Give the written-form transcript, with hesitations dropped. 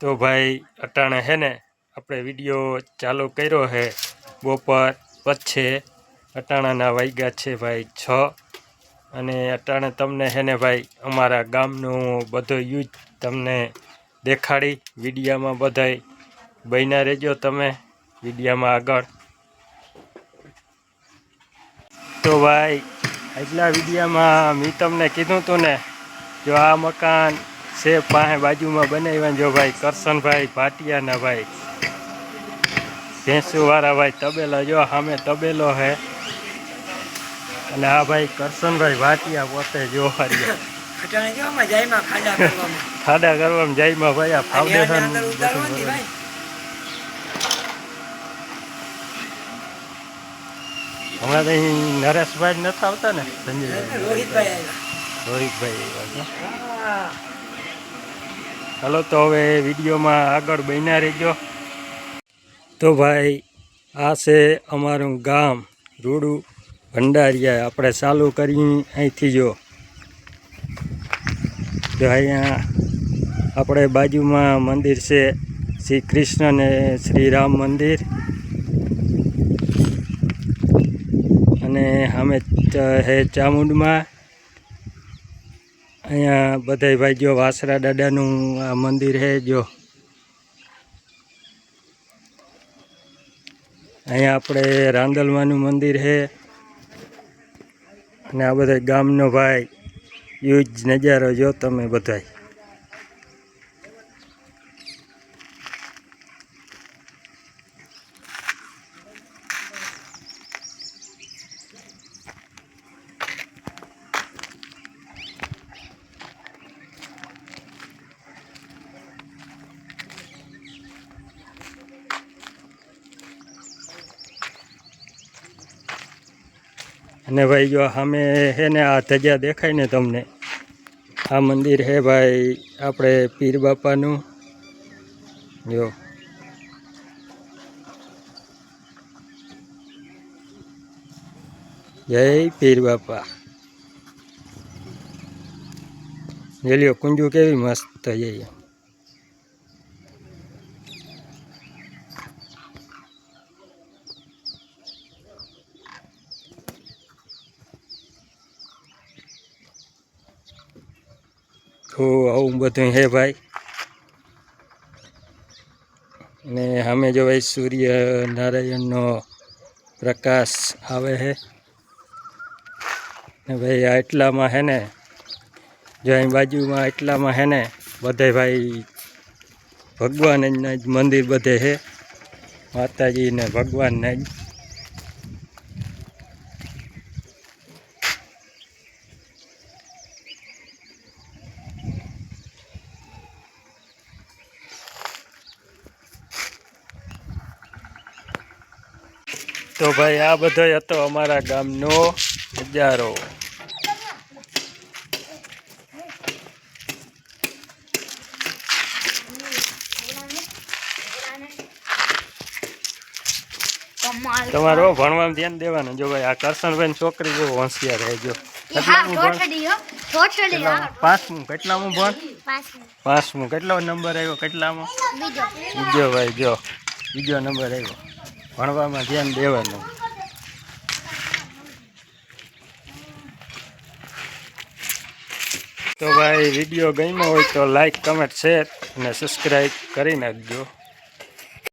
तो भाई अटाणे है ने अपने वीडियो चालू कर्यो है बपोर पछे अटाणाना वाग्या छे भाई 6 अने अटाणे तमने है ने भाई अमारा गामनो बधो यूज तमने देखाड़ी वीडियो में बधाई बन्या रहेजो तमे वीडियो में आगळ। तो भाई आटला वीडियो में मैं तमने कीधुं तू ने जो आ मकान से पाहे बाजू में बनाव्या जो भाई करशन भाई भाटिया ना भाई भैंसू वाला भाई तबेला जो हमें तबेलो है अने आ भाई करशन भाई भाटिया पोते जो हरिया खाड़ा करवामां जायमां भाई आ फाउंडेशन हमारे तो नरेश भाई नता आवता ने संजय रोहित भाई हलो तो हवे विडियो में आगळ बन्या रहीजो। तो भाई आ से अमारुं गाम रूडू भंडारिया आपणे चालू करी अहींथी जो अहींया आपणे बाजू में मंदिर से श्री कृष्ण ने श्री राम मंदिर अने हमें है चामुंडमा अहींया बधाय भाई जो वासरा दादानुं आ मंदिर है जो अहींया आपणे रांदलमानुं मंदिर है अने आ बधाय गामनो भाई यूज नजारो जो तमे बधाय। अने भाई जो हमें है ने आ धजा देखाय ने तमने आ मंदिर है भाई आपणे पीर बापानुं जो जय पीर बापा जेलियो कुंजू केवी मस्त है। तो आવું બધું है भाई ने हमें जो भाई सूर्य नारायण नो प्रकाश आवे है ने भाई आटला में है ने जो अहीं बाजू में आटला में है ने बधे भाई भगवान मंदिर बधे है माताजी ने भगवान ने। तो भाई आ बधो हतो अमारा गामनो नजारो। તમારો ભણવામાં ધ્યાન દેવાનું જો ભાઈ આ કરશનભાઈ છોકરી બહુ હોશિયાર है जो પાંચમું કેટલામું ભણ પાંચમું કેટલો નંબર આવ્યો કેટલામાં બીજો ભાઈ જો બીજો નંબર આવ્યો ભણવામાં ધ્યાન દેવાનું। तो भाई वीडियो गम्यो होय तो लाइक कमेंट शेर અને સબસ્ક્રાઇબ કરી નાખજો।